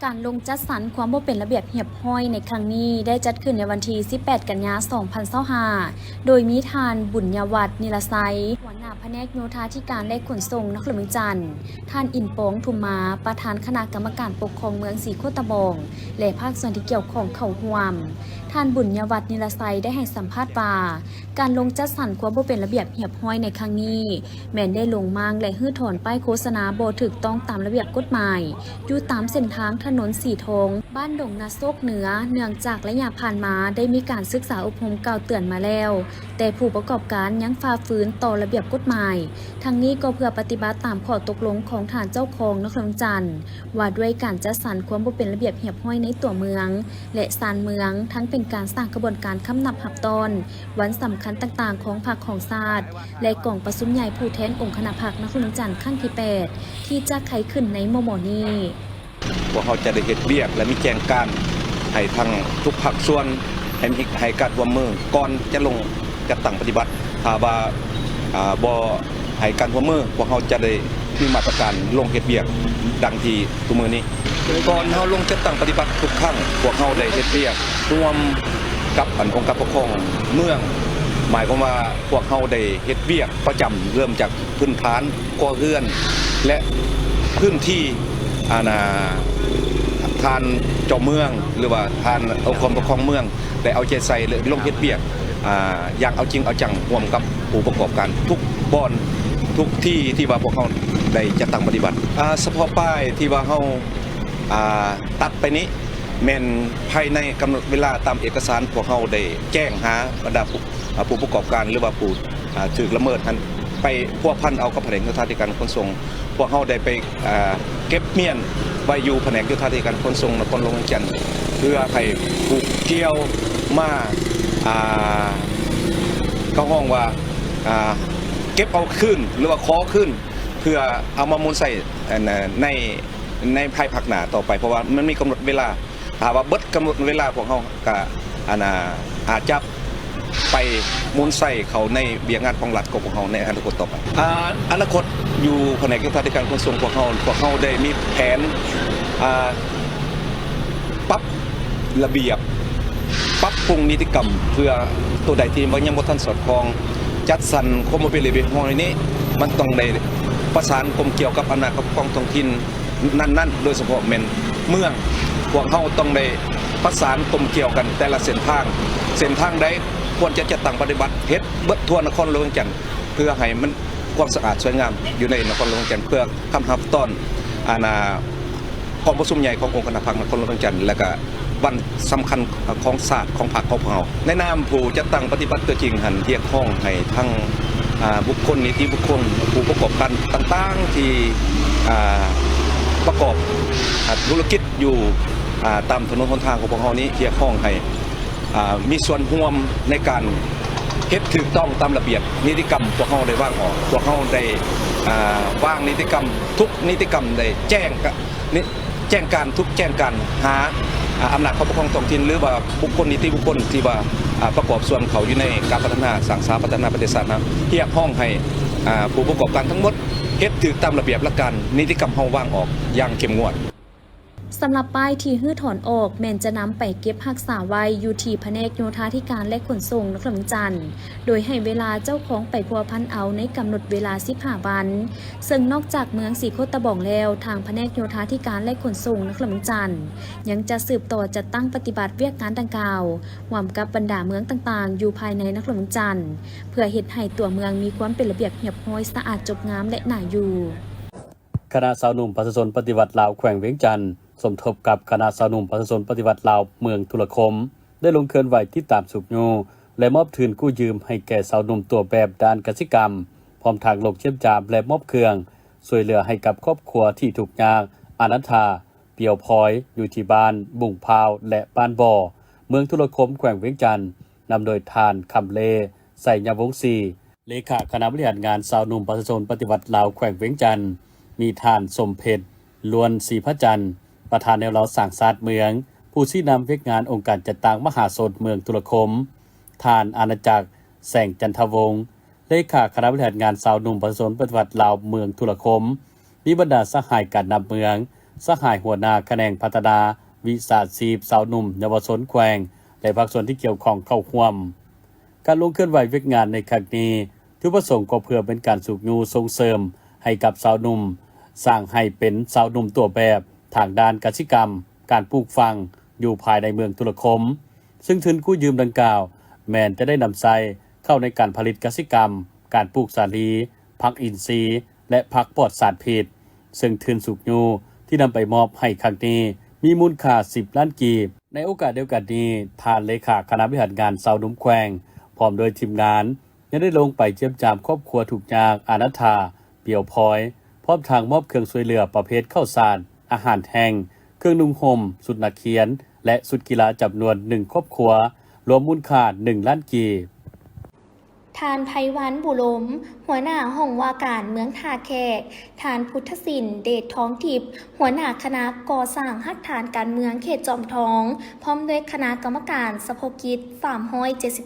การลงจัดสรรความบ่เป็นระเบียบเรียบร้อยในครั้งนี้ได้จัดขึ้นในวันที่ 18 กันยายน 2025 โดยมีทานบุญญวัฒน์นิรไซหัวหน้าแผนกโยธาธิการและขนส่งนครหลวงจันทร์ท่านอินโปงทุมมาประธานคณะกรรมการปกครองเมืองศรีโคตะบองและภาคส่วนที่เกี่ยวข้องเข้าร่วมท่านบุญญวัฒน์นิรไซได้ให้สัมภาษณ์ว่าการลงจัดสรรความบ่เป็นระเบียบเรียบร้อยในครั้งนี้แม้นได้ลงมางและฮื้อถอนป้ายโฆษณาบ่ถูกต้องตามระเบียบกฎหมายอยู่ตามเส้นทางถนนสีทงบ้านดงนาโซกเหนือเนื่องจากระยะผ่านมาได้มีการศึกษาอบรมกล่าวเตือนมาแล้วแต่ผู้ประกอบการยังฝ่าฝืนต่อระเบียบกฎหมายทั้งนี้ก็เพื่อปฏิบัติตามข้อตกลงของฐานเจ้าของนครหลวงจันทร์ว่าด้วยการจัดสรรความบ่เป็นระเบียบเรียบร้อยในตัวเมืองและศาลเมืองทั้งเป็นการสร้างกระบวนการคำนับหับตอนวันสำคัญต่างๆของพรรคของชาติและกล่องประชุมใหญ่ผู้แทนองค์คณะพรรคนครหลวงจันทร์ครั้งที่ 8ที่จะไขขึ้นในโมโมนี้พวกเขาจะได้เฮ็ดเวียกและมีแจงการให้ทางทุกภาคส่วนให้การร่วมมือก่อนจะลงจัดตั้งปฏิบัติถ้าว่าบ่ให้การร่วมมือพวกเขาจะได้มีมาตรการลงเฮ็ดเวียกดังที่ทุกมื้อนี้ก่อนเฮาลงจัดตั้งปฏิบัติทุกครั้งพวกเขาได้เฮ็ดเวียกร่วมกับองค์การปกครองเมืองหมายความว่าพวกเขาได้เฮ็ดเวียกประจำเริ่มจากพื้นฐานก่อเรือนและพื้นที่ทานเจ้าเมืองหรือว่าทานองค์กรปกครองเมืองได้เอาใจใส่ลงเฮ็ดเวียกอย่างเอาจริงเอาจังร่วมกับผู้ประกอบการทุกบ่อนทุกที่ที่ว่าพวกเขาได้จัดตั้งปฏิบัติเฉพาะป้ายที่ว่าเขาตัดไปนี้แม่นภายในกำหนดเวลาตามเอกสารพวกเขาได้แจ้งหาบรรดาผู้ประกอบการหรือว่าผู้ถูกละเมิดนั้นไปพวกพันเอากับแผนกโยธาธิการขนส่งพวกเขาได้ไปเก็บเมียนไว้อยู่แผนกโยธาธิการขนส่งนครหลวงจันทร์เพื่อให้ผู้เกี่ยวมาเข้าห้องว่าเก็บเอาขึ้นหรือว่าขอขึ้นเพื่อเอามามูลใส่ในภายภาคหน้าต่อไปเพราะว่ามันมีกำหนดเวลาถ้าว่าเบิดกำหนดเวลาของเขาก็อาจจะไปมูลใส่เขาในเบี้ยงานของรัฐของพวกเขาในอนาคตต่อไปอนาคตอยู่แผนกโยธาธิการขนส่งพวกเขาได้มีแผนปรับระเบียบปรับปรุงนิติกรรมเพื่อตัวใดที่ยังบ่ทันสอดคล้องจัดสรรความบ่เป็นระเบียบห้องนี้มันต้องได้ประสานกรมเกี่ยวกับอำนาจปกครองท้องถิ่นนั่นโดยเฉพาะเมืองพวกเขาต้องได้ประสานกรมเกี่ยวกันแต่ละเส้นทางใดควรจะจัดตั้งปฏิบัติเฮ็ดเบิดทั่วนครหลวงจันทร์เพื่อให้มันความสะอาดสวยงามอยู่ในนครหลวงจันทร์เพื่อคำรับต้อนกองประชุมใหญ่ขององค์คณะพรรคนครหลวงจันทร์และก็วันสำคัญของศาสตร์ของพรรคของเราในนามผู้จัดตั้งปฏิบัติตัวจริงหันเทียบข้องให้ทั้งบุคคลนิติบุคคลผู้ประกอบการต่างๆที่ประกอบธุรกิจอยู่ตามถนนหนทางของพวกเรานี้เกี่ยวข้องให้มีส่วนร่วมในการเฮ็ดถูกต้องตามระเบียบนิติกรรมพวกเราได้วางออกพวกเราได้วางนิติกรรมทุกนิติกรรมได้แจ้งการหาอำนาจปกครองท้องถิ่นหรือว่าบุคคลนิติบุคคลที่ว่าประกอบส่วนเขาอยู่ในการพัฒนาสังสาพัฒนาประเทศชาตินะเทียบห้องให้ผู้ประกอบการทั้งหมดเฮ็ดถูกตามระเบียบหลักการนิติกรรมเฮาวางออกอย่างเข้มงวดสำหรับป้ายที่ฮื้อถอนออกแม่นจะนำไปเก็บรักษาไว้อยู่ที่แผนกโยธาธิการและขนส่งนครหลวงจันทร์โดยให้เวลาเจ้าของไปพัวพันเอาในกำหนดเวลา15 วันซึ่งนอกจากเมืองศรีโคตะบองแล้วทางแผนกโยธาธิการและขนส่งนครหลวงจันทร์ยังจะสืบต่อจัดตั้งปฏิบัติเวียกงานดังกล่าวร่วมกับบรรดาเมืองต่างๆอยู่ภายในนครหลวงจันทร์เพื่อเฮ็ดให้ตัวเมืองมีความเป็นระเบียบเรียบร้อยสะอาดจบงามและน่าอยู่คณะสาวหนุ่มประชาชนปฏิบัติลาวแขวงเวียงจันทร์สมทบกับคณะสาวหนุ่มประชาชนปฏิบัติลาวเมืองทุรคมได้ลงเคลื่อนไหวที่ตามสุขโยและมอบทุนกู้ยืมให้แก่สาวหนุ่มตัวแบบด้านกสิกรรมพร้อมทางโลกเชื่อมจามและมอบเครื่องช่วยเหลือให้กับครอบครัวที่ถูกยากอนันทาเปียวพลอยอยู่ที่บ้านบุ่งพาวและบ้านบ่อเมืองทุรคมแขวงเวียงจันทร์นำโดยทานคำเลใส่ยาวงศ์เลขาคณะบริหารงานสาวหนุ่มประชาชนปฏิบัติลาวแขวงเวียงจันทร์มีทานสมเพชรล้วนศรีพระจันทร์ประธานแนวเราสร้างศาสตร์เมืองผู้ชี้นำเวียกงานองค์การจัดตั้งมหาสดเมืองทุรคมทานอาณาจักรแสงจันทวงศ์เลขาคณะบริหารงานสาวหนุ่มประชาชนปฏิบัติลาวเมืองทุรคมมีบรรดาสหายการนำเมือง สหายหัวหน้าแขนงพัฒนาวิสาชีพสาวหนุ่มเยาวชนแขวงและภาคส่วนที่เกี่ยวข้องเข้าร่วมการลงเคลื่อนไหวเวียกงานในครั้งนี้จุดประสงค์ก็เพื่อเป็นการสูบยูส่งเสริมให้กับสาวหนุ่มสร้างให้เป็นสาวหนุ่มตัวแบบทางด้านกสิกรรมการปลูกฝังอยู่ภายในเมืองทุรคมซึ่งทุนกู้ยืมดังกล่าวแม้นจะได้นำใช้เข้าในการผลิตกสิกรรมการปลูกสาลีผักอินทรีย์และผักปลอดสารพิษซึ่งทุนสูบยูที่นำไปมอบให้ครั้งนี้มีมูลค่า10 ล้านกีบในโอกาสเดียวกันนี้ท่านเลขาคณะบริหารงานสาวหนุ่มแขวงพร้อมโดยทีมงานยังได้ลงไปเยี่ยมยามครอบครัวถูกยากอานัทธาเปียวพลอยพร้อมทางมอบเครื่องช่วยเหลือประเภทข้าวสารอาหารแห้งเครื่องนุ่งห่มสุดนักเขียนและสุดกีฬาจำนวน1ครอบครัวรวมมูลค่า1 ล้านกีบ ทานไพวันบุลมหัวหน้าห้องว่าการเมืองท่าแขกทานพุทธศิลป์เดชท้องทิพย์หัวหน้าคณะก่อสร้างฮักฐานการเมืองเขตจอมทองพร้อมด้วยคณะกรรมการสภกิจ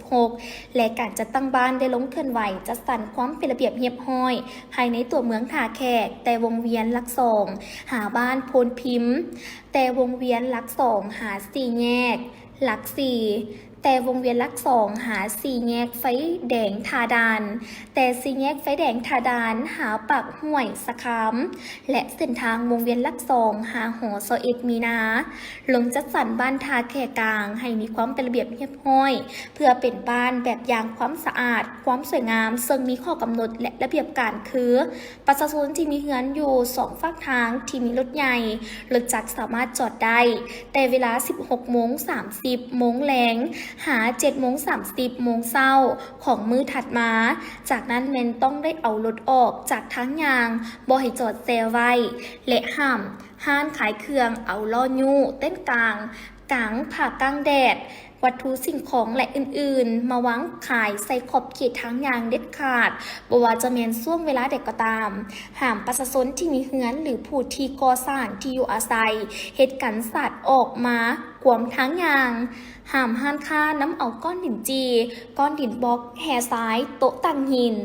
376และการจัดตั้งบ้านได้ลงเคลื่อนไหวจัดสรรความเป็นระเบียบเรียบร้อยภายในตัวเมืองท่าแขกแต่วงเวียนหลัก2หาบ้านโพนพิมพ์แต่วงเวียนหลัก2หา4แยกหลัก4แต่วงเวียนหลัก2หา4แยกไฟแดงทาดานแต่4แยกไฟแดงทาดานหาปากห้วยสะคามและเส้นทางวงเวียนหลัก2หาหอ21มีนาลงจัดสรรบ้านทาแขกกลางให้มีความเป็นระเบียบเรียบร้อยเพื่อเป็นบ้านแบบอย่างความสะอาดความสวยงามซึ่งมีข้อกำหนดและระเบียบการคือประชาชนที่มีเฮือนอยู่2ฝั่งทางที่มีรถใหญ่รถจักรสามารถจอดได้แต่เวลา 16:30 โมงแลงหา 7:30 โมงเช้าของมื้อถัดมาจากนั้นแม่นต้องได้เอารถออกจากทางยางบ่ให้จอดแซไว้และห้ามห้านขายเครื่องเอาล้อยูเต้นกลางผ่ากลางแดดวัตถุสิ่งของและอื่นๆมาวางขายใส่ขอบเขตทางยางเด็ดขาดบ่ว่าจะแม่นช่วงเวลาใดก็ตามห้ามประชาชนที่มีเฮือนหรือผู้ที่ก่อสร้างที่อยู่อาศัยเฮ็ดกันสัตว์ออกมากวมทางยางห้ามห้านค้าน้ำเอาก้อนดินจีก้อนดินบล็อกแห่ซ้ายโต๊ะตั้งหิน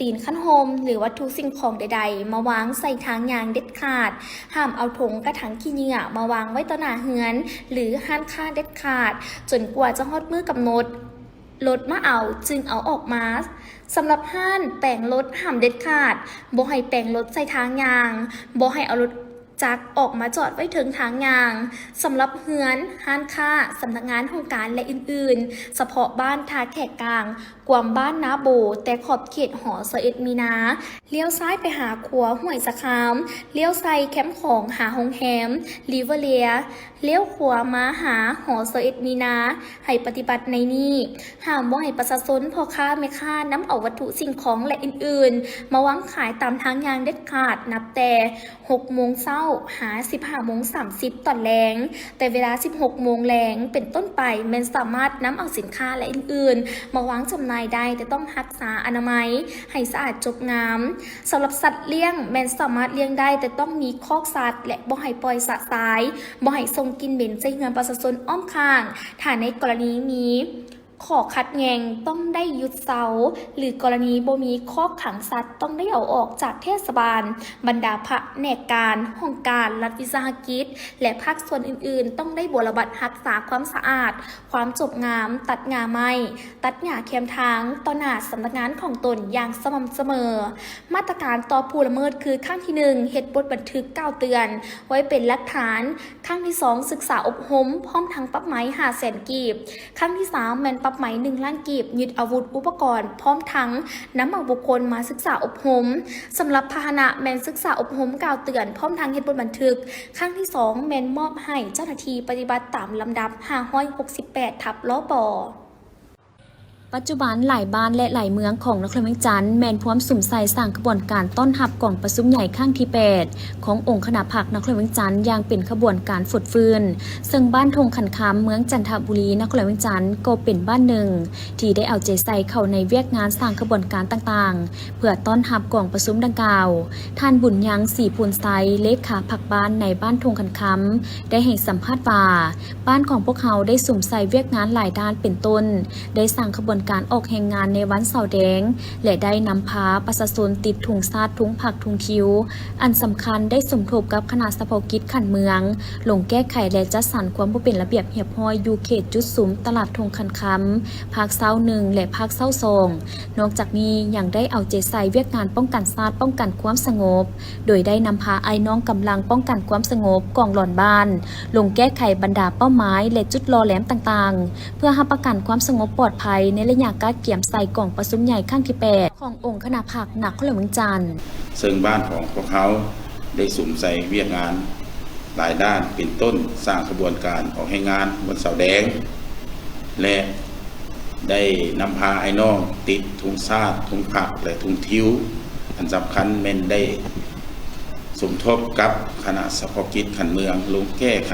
ตีนขั้นโฮมหรือวัตถุสิ่งของใดๆมาวางใส่ทางยางเด็ดขาดห้ามเอาถุงกระถางขี้เหงื่อมาวางไว้ต่อหน้าเฮือนหรือห้านค้าเด็ดขาดจนกว่าจะฮอดมื้อกำหนดรถมาเอาจึงเอาออกมาสำหรับห้านแปลงรถห้ามเด็ดขาดบ่ให้แปลงรถใส่ทางยางบ่ให้เอารถจักรออกมาจอดไว้ถึงทางยางสำหรับเฮือนห้านค้าสำนักงานโครงการและอื่นๆเฉพาะบ้านทาแขกกลางกวมบ้านนาโบแต่ขอบเขตหอ21มีนาเลี้ยวซ้ายไปหาขัวห้วยสะคามเลี้ยวซ้ายแคมป์ของหาโฮงแฮมลิเวเลียเลี้ยวขวามาหาหอ21มีนาให้ปฏิบัติในนี้ห้ามบ่ให้ประชาชนพ่อค้าแม่ค้านำเอาวัตถุสิ่งของและอื่นๆมาวางขายตามทางยางเด็ดขาดนับแต่6 โมงเช้าหา 15:30 ตอนแลงแต่เวลา 16 โมงแลงเป็นต้นไปแม่นสามารถนำเอาสินค้าและอื่นๆมาวางจำหน่ายได้แต่ต้องรักษาอนามัยให้สะอาดจบงามสำหรับสัตว์เลี้ยงแม่นสามารถเลี้ยงได้แต่ต้องมีคอกสัตว์และบ่ให้ปล่อยสะสายบ่ให้ส่งกินเหม็นใส่เฮือนประชาชนอ้อมข้างถ้าในกรณีนี้ข้อขัดแย้งต้องได้ยุดเสาหรือกรณีบ่มีข้อขังสัตว์ต้องได้เอาออกจากเทศบาลบรรดาแผนกการห้องการรัฐวิสาหกิจและภาคส่วนอื่นๆต้องได้บรบัดรักษาความสะอาดความจบงามตัดหญ้าไม้ตัดหญ้าแคมทางต่อหน้าสำนักงานของตนอย่างสม่ำเสมอมาตรการต่อผู้ละเมิดคือขั้นที่1เฮ็ดบทบันทึกกล่าวเตือนไว้เป็นหลักฐานขั้นที่2ศึกษาอบรมพร้อมทั้งปรับไหม500,000 กีบขั้นที่3แม่นปรับไหม1 ล้านกีบยึดอาวุธอุปกรณ์พร้อมทั้งนำเอาบุคคลมาศึกษาอบรมสำหรับพาหนะแม่นศึกษาอบรมกล่าวเตือนพร้อมทั้งเฮ็ดบทบันทึกขั้นที่2แม่นมอบให้เจ้าหน้าที่ปฏิบัติตามลำดับ568/ลป.ปัจจุบันหลายบ้านและหลายเมืองของนครเวียงจันทน์แมนพร้อมสุ่มใส่สร้างขบวนการต้อนรับกล่องประชุมใหญ่ครั้งที่8ขององค์คณะผักนครเวียงจันทน์อย่างเป็นขบวนการฝุดฟื้นซึ่งบ้านทงขันคำเมืองจันทบุรีนครเวียงจันทน์ก็เป็นบ้านหนึ่งที่ได้เอาใจใส่เข้าในเวียกงานสร้างขบวนการต่างๆเพื่อต้อนรับกล่องประชุมดังกล่าวท่านบุญยังศรีพูนไซเลขาผักบ้านในบ้านทงขันคำได้ให้สัมภาษณ์ว่าบ้านของพวกเขาได้สุ่มใส่เวียกงานหลายด้านเป็นต้นได้สร้างขบวน การออกแห่งงานในวันเสาร์แดงและได้นำพาประชาชนติดถุงซาดถุงผักถุงทิวอันสำคัญได้สมทบกับคณะเฉพาะกิจขันเมืองลงแก้ไขและจัดสรรความบ่เป็นระเบียบเรียบร้อยอยู่เขตจุดสุมตลาดทงคันคำภาคเช้า1และภาคเช้า2นอกจากนี้ยังได้เอาใจใส่เวียกงานป้องกันชาติป้องกันความสงบโดยได้นำพาไอ้น้องกำลังป้องกันความสงบกองหลอนบ้านลงแก้ไขบรรดาเป้าหมายและจุดรอแหลมต่างๆเพื่อให้ประกันความสงบปลอดภัยในระยะการเกี่ยมใส่กล่องประชุมใหญ่ข้างที่8ขององค์คณะผักหนักข้าวเหลืองจันทร์ซึ่งบ้านของพวกเขาได้สุ่มใส่เวียกงานหลายด้านเป็นต้นสร้างกระบวนการออกให้งานบนเสาแดงและได้นำพาไอ้น้องติดถุงซาดถุงผักและถุงทิวอันสำคัญแม่นได้สมทบกับคณะเฉพาะกิจขันเมืองลงแก้ไข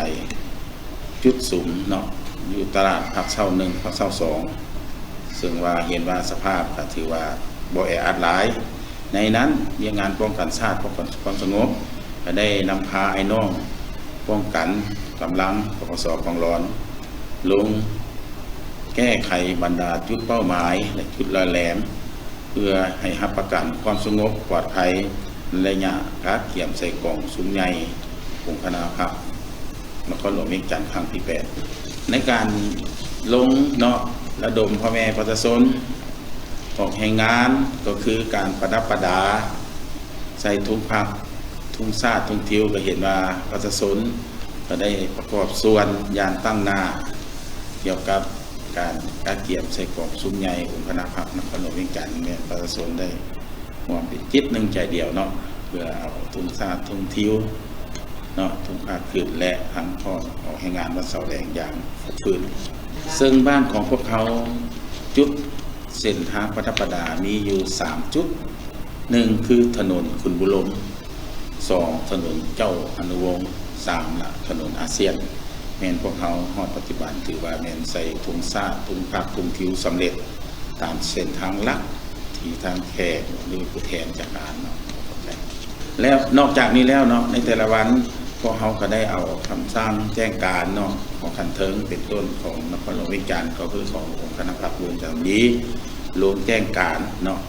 จุดสุมเนาะอยู่ตลาดภาคเช้า1ภาคเช้า2ซึ่งว่าเห็นว่าสภาพก็ถือว่าบ่แออัดหลายในนั้นเรื่องงานป้องกันชาติป้องกันความสงบก็ได้นำพาไอ้น้องป้องกันกำลังปปส.ของร้อนลงแก้ไขบรรดาจุดเป้าหมายและจุดรอยแหลมเพื่อให้รับประกันความสงบปลอดภัยระยะการเกี่ยมใส่กล่องซุ้มใหญ่องค์คณะผักนครหลวงเวียงจันทร์ครั้งที่8ในการลงเนาะระดมพ่อแม่ประชาชนออกแห่งงานก็คือการประดับประดาใส่ถุงผักถุงซาดถุงทิวก็เห็นว่าประชาชนก็ได้ประกอบส่วนยานตั้งหน้าเกี่ยวกับการเกี่ยมใส่กล่องซุ้มใหญ่องค์คณะผักนครหลวงเวียงจันทร์เนี่ยประชาชนได้รวมเป็นจิตหนึ่งใจเดียวเนาะเพื่อเอาถุงซาดถุงทิวเนาะถุงผ้าขึ้นและทั้งพ่อออกให้งานวันเสาร์แดงอย่างฟื้นซึ่งบ้านของพวกเขาจุดเส้นทางประดับประดามีอยู่3จุด1คือถนนขุนบุรม2ถนนเจ้าอนุวงศ์3ละถนนอาเซียนแม่นพวกเขาฮอดปัจจุบันถือว่าแม่นใส่ถุงซาดถุงผักถุงทิวสำเร็จตามเส้นทางลักที่ทางแขกหรือผู้แทนจากการเนาะแล้วนอกจากนี้แล้วเนาะในแต่ละวันพวกเขาก็ได้เอาคำสั่งแจ้งการเนาะของคันเทิงเป็นต้นของนครหลวงเวียงจันทร์ก็คือขององค์คณะผักรวมจังนี้ลงแจ้งการเนาะ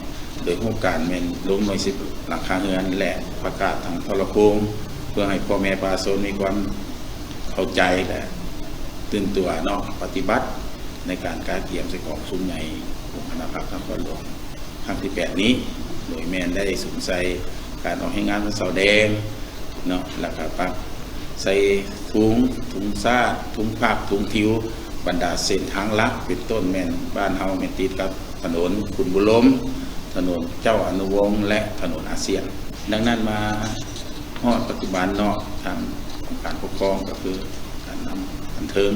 โดยผู้การแม่นลงหน่วย10หลังคาเรือนและประกาศทางโทรโขงเพื่อให้พ่อแม่ประชาชนมีความเข้าใจและตื่นตัวเนาะปฏิบัติในการเกี่ยมใส่กล่องซุ้มใหญ่องค์คณะผักนครหลวงครั้งที่8นี้โดยแม่นได้สวมใส่การออกให้งานวันเสาร์แดงเนาะแล้วก็ปักใส่ถุงซาดถุงผักถุงทิวบรรดาเส้นทางลักเป็นต้นแม่นบ้านเฮาแม่นติดกับถนนขุนบุรมถนนเจ้าอนุวงศ์และถนนอาเซียนดังนั้นมาฮอดปัจจุบันเนาะทางการปกครองก็คือการนำคันเทิง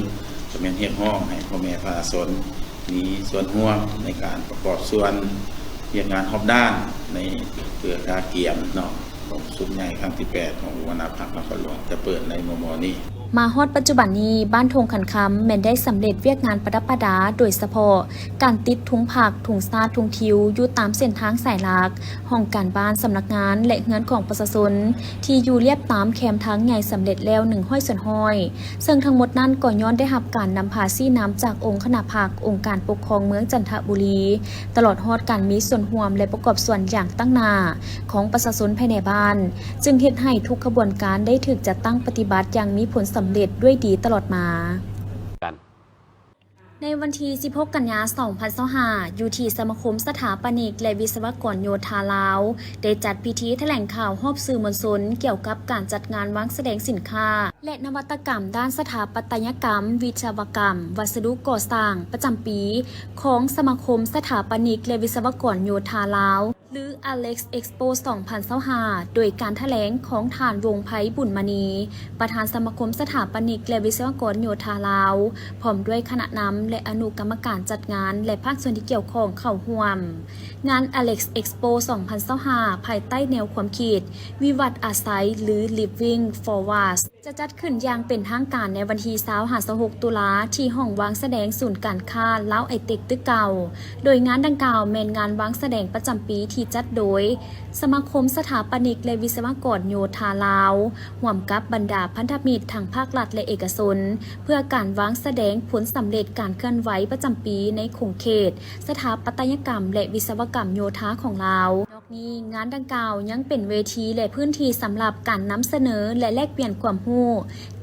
จะแม่นเรียกร้องให้พ่อแม่ประชาชนมีส่วนร่วมในการประกอบส่วนเรียกงานรอบด้านในเพื่อการเกี่ยมเนาะของซุ้มใหญ่ครั้งที่8ของวรรณผักนครหลวงจะเปิดในม.นี้มาฮอดปัจจุบันนี้บ้านทงขันคำแม่นได้สำเร็จเวียกงานประดับประดาโดยเฉพาะการติดถุงผักถุงซาดถุงทิวอยู่ตามเส้นทางสายหลักห้องการบ้านสำนักงานและเงินของประชาชนที่อยู่เรียบตามแคมทางใหญ่สำเร็จแล้ว1ห้อยส่วนห้อยซึ่งทั้งหมดนั้นก็ย้อนได้รับการนำพาซี่น้ำจากองค์คณะผักองค์การปกครองเมืองจันทบุรีตลอดฮอดการมีส่วนร่วมและประกอบส่วนอย่างตั้งหน้าของประชาชนภายในบ้านจึงเฮ็ดให้ทุกขบวนการได้ถูกจัดตั้งปฏิบัติอย่างมีผลสำเร็จด้วยดีตลอดมาในวันที่ 16 กันยายน 2025 อยู่ที่สมาคมสถาปนิกและวิศวกรโยธาลาวได้จัดพิธีแถลงข่าวรอบสื่อมวลชนเกี่ยวกับการจัดงานวางแสดงสินค้าและนวัตกรรมด้านสถาปัตยกรรมวิศวกรรมวัสดุก่อสร้างประจำปีของสมาคมสถาปนิกและวิศวกรโยธาลาวหรือ Alex Expo 2025 โดยการแถลงของฐานวงไพบุญมณีประธานสมาคมสถาปนิกและวิศวกรโยธาลาวพร้อมด้วยคณะนำและอนุกรรมการจัดงานและภาคส่วนที่เกี่ยวข้องเข้าร่วมงาน Alex Expo 2025 ภายใต้แนวความคิดวิวัฒน์อาศัยหรือ Living Forward จะจัดขึ้นอย่างเป็นทางการในวันที่26 ตุลาที่ห้องวางแสดงศูนย์การค้าลาวไอเต็กตึกเก่าโดยงานดังกล่าวแม่นงานวางแสดงประจำปีที่ ที่จัดโดยสมาคมสถาปนิกและวิศวกรโยธาลาวร่วมกับบรรดาพันธมิตรทางภาครัฐและเอกชนเพื่อการวางแสดงผลสำเร็จการเคลื่อนไหวประจำปีในขงเขตสถาปัตยกรรมและวิศวกรรมโยธาของลาวนอกนี้งานดังกล่าวยังเป็นเวทีและพื้นที่สำหรับการนำเสนอและแลกเปลี่ยนความรู้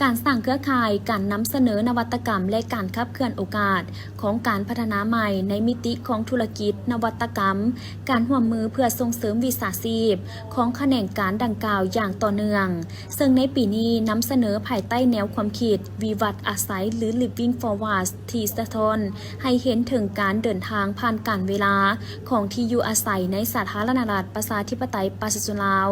การสร้างเครือข่ายการนำเสนอนวัตกรรมและการขับเคลื่อนโอกาสของการพัฒนาใหม่ในมิติของธุรกิจนวัตกรรมการร่วมมือเพื่อส่งเสริมวิสาชีพของแขนงการดังกล่าวอย่างต่อเนื่องซึ่งในปีนี้นำเสนอภายใต้แนวความคิดวิวัฒน์อาศัยหรือ Living Forward ที่สะท้อนให้เห็นถึงการเดินทางผ่านการเวลาของที่อยู่อาศัยในสาธารณรัฐประชาธิปไตยประชาชนลาว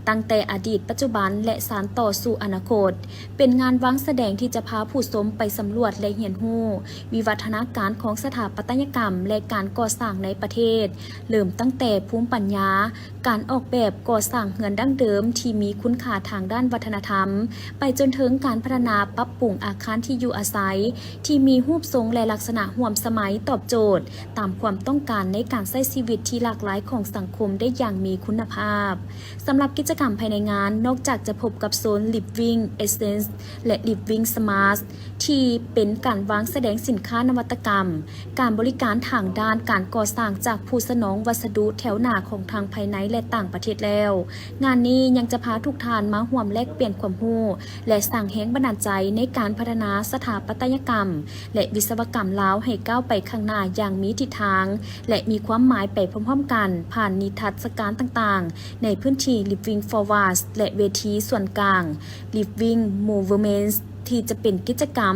ตั้งแต่อดีตปัจจุบันและสานต่อสู่อนาคตเป็นงานวางแสดงที่จะพาผู้ชมไปสำรวจและเรียนรู้วิวัฒนาการของสถาปัตยกรรมและการก่อสร้างในประเทศเริ่มตั้งแต่ภูมิปัญญาการออกแบบก่อสร้างเรือนดั้งเดิมที่มีคุณค่าทางด้านวัฒนธรรมไปจนถึงการพัฒนาปรับปรุงอาคารที่อยู่อาศัยที่มีรูปทรงและลักษณะร่วมสมัยตอบโจทย์ตามความต้องการในการใช้ชีวิตที่หลากหลายของสังคมได้อย่างมีคุณภาพสำหรับกิจกรรมภายในงานนอกจากจะพบกับโซน Living Essence และ Living Smart ที่เป็นการวางแสดงสินค้านวัตกรรมการบริการทางด้านการก่อสร้างจากผู้สนองวัสดุแถวหน้าของทางภายในและต่างประเทศแล้วงานนี้ยังจะพาทุกท่านมาร่วมแลกเปลี่ยนความรู้และสร้างแรงบันดาลใจในการพัฒนาสถาปัตยกรรมและวิศวกรรมลาวให้ก้าวไปข้างหน้าอย่างมีทิศทางและมีความหมายไปพร้อมๆกันผ่านนิทรรศการต่างๆในพื้นที่ Living Forward และเวทีส่วนกลาง Living Movementsที่จะเป็นกิจกรรม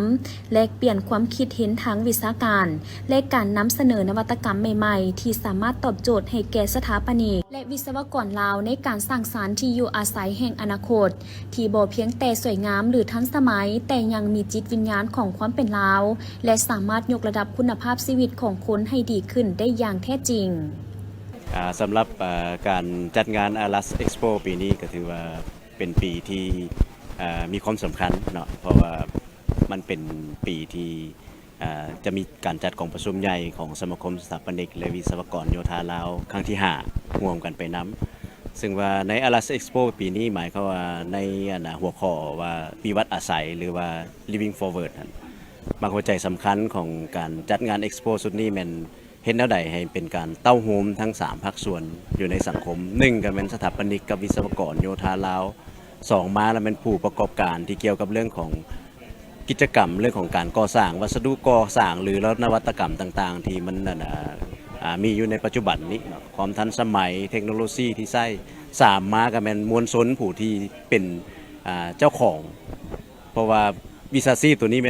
แลกเปลี่ยนความคิดเห็นทางวิชาการและการนำเสนอนวัตกรรมใหม่ๆที่สามารถตอบโจทย์ให้แก่สถาปนิกและวิศวกรลาวในการสร้างสรรค์ที่อยู่อาศัยแห่งอนาคตที่บ่เพียงแต่สวยงามหรือทันสมัยแต่ยังมีจิตวิญญาณของความเป็นลาวและสามารถยกระดับคุณภาพชีวิตของคนให้ดีขึ้นได้อย่างแท้จริงสำหรับการจัดงาน Alas Expo ปีนี้ก็ถือว่าเป็นปีที่มีความสำคัญเนาะเพราะว่ามันเป็นปีที่จะมีการจัดกองประชุมใหญ่ของสมาคมสถาปนิกและวิศวกรโยธาลาวครั้งที่5ร่วมกันไปน้ำซึ่งว่าใน Alas Expo ปีนี้หมายความว่าในหัวข้อว่าวิวัฒน์อาศัยหรือว่า Living Forward บางหัวใจสำคัญของการจัดงาน Expo สุดนี้มันเห็นแนวใดให้เป็นการเต้าโฮมทั้ง3ภาคส่วนอยู่ในสังคม1ก็เป็นสถาปนิกกับวิศวกรโยธาลาว2มาแล้วเป็นผู้ประกอบการที่เกี่ยวกับเรื่องของกิจกรรมเรื่องของการก่อสร้างวัสดุก่อสร้างหรือนวัตกรรมต่างๆที่มันมีอยู่ในปัจจุบันนี้ความทันสมัยเทคโนโลยีที่ใช้3มาก็เป็นมวลชนผู้ที่เป็นเจ้าของเพราะว่าวิชาชีพตัวนี้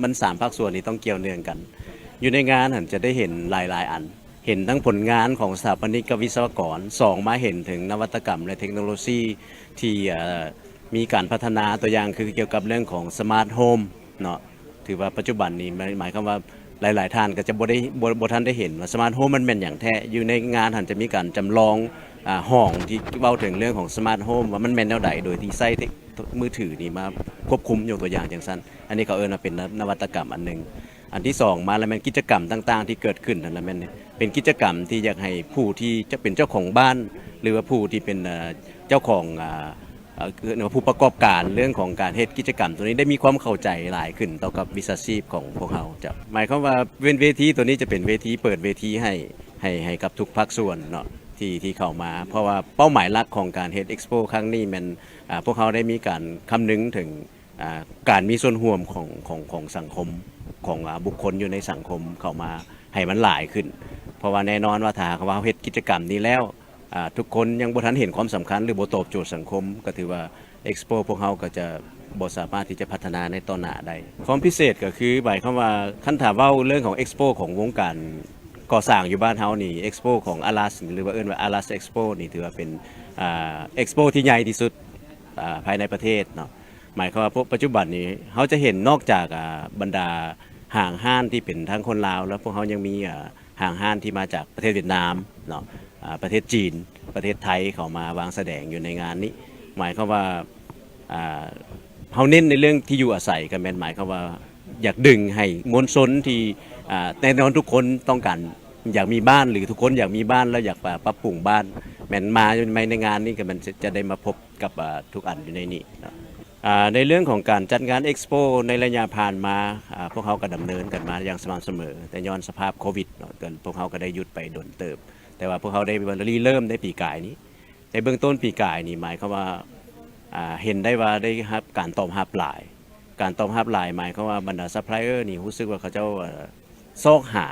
มัน3ภาคส่วนนี้ต้องเกี่ยวเนื่องกันอยู่ในงานจะได้เห็นหลายๆอันเห็นทั้งผลงานของสถาปนิกกับวิศวกร2มาเห็นถึงนวัตกรรมและเทคโนโลยีที่มีการพัฒนาตัวอย่างคือเกี่ยวกับเรื่องของสมาร์ทโฮมเนาะถือว่าปัจจุบันนี้หมายความว่าหลายๆท่านก็จะบ่ท่านได้เห็นว่าสมาร์ทโฮมมันเป็นอย่างแท้อยู่ในงานจะมีการจำลองห้องที่เว้าถึงเรื่องของสมาร์ทโฮมว่ามันเป็นแนวใดโดยที่ใช้มือถือนี่มาควบคุมยกตัวอย่างจังซั่นอันนี้เขาว่าเป็นนวัตกรรมอันนึงอันที่2มาแล้วมันกิจกรรมต่างๆที่เกิดขึ้นนั่นแหละมันเป็นกิจกรรมที่อยากให้ผู้ที่จะเป็นเจ้าของบ้านหรือว่าผู้ที่เป็นเจ้าของผู้ประกอบการเรื่องของการเฮ็ดกิจกรรมตัวนี้ได้มีความเข้าใจหลายขึ้นต่อกับวิชาชีพของพวกเราจะหมายความว่าเวทีตัวนี้จะเป็นเวทีเปิดเวทีให้กับทุกภาคส่วนเนาะที่เข้ามาเพราะว่าเป้าหมายหลักของการเฮ็ด Expo ครั้งนี้มันพวกเขาได้มีการคำนึงถึงการมีส่วนร่วมของสังคมของบุคคลอยู่ในสังคมเข้ามาให้มันหลายขึ้นเพราะว่าแน่นอนว่าถ้าว่าเฮ็ดกิจกรรมนี้แล้วทุกคนยังบ่ทันเห็นความสำคัญหรือบ่ตอบโจทย์สังคมก็ถือว่า Expo พวกเขาก็จะบ่สามารถที่จะพัฒนาในต่อหน้าได้ความพิเศษก็คือหมายความว่าคันถามเว้าเรื่องของ Expo ของวงการก่อสร้างอยู่บ้านเฮานี่ Expo ของ Alas หรือว่าว่า Alas Expo นี่ถือว่าเป็น Expo ที่ใหญ่ที่สุดภายในประเทศเนาะหมายความว่าปัจจุบันนี้เขาจะเห็นนอกจากบรรดาห้างห้านที่เป็นทั้งคนลาวแล้วพวกเขายังมีห้างห้านที่มาจากประเทศเวียดนามเนาะประเทศจีนประเทศไทยเขามาวางแสดงอยู่ในงานนี้หมายความว่าเขาเน้นในเรื่องที่อยู่อาศัยกันหมายความว่าอยากดึงให้มวลชนที่แน่นอนทุกคนต้องการ อยากมีบ้านหรือทุกคนอยากมีบ้านแล้วอยากปรับปรุงบ้านแม่นมาในงานนี้ก็มันจะได้มาพบกับทุกอันอยู่ในนี้นะในเรื่องของการจัดงานเอ็กซ์โปในระยะผ่านมาพวกเขาก็ดำเนินกันมาอย่างสม่ำเสมอแต่ย้อนสภาพโควิดเนาะพวกเขาก็ได้หยุดไปโดนเติบแต่ว่าพวกเขาได้เริ่มได้ปีกายนี้ในเบื้องต้นปีกายนี่หมายความว่าเห็นได้ว่าได้รับการตอบรับหลายการตอบรับหลายหมายความว่าบรรดาซัพพลายเออร์นี่รู้สึกว่าเขาเจ้าซอกหา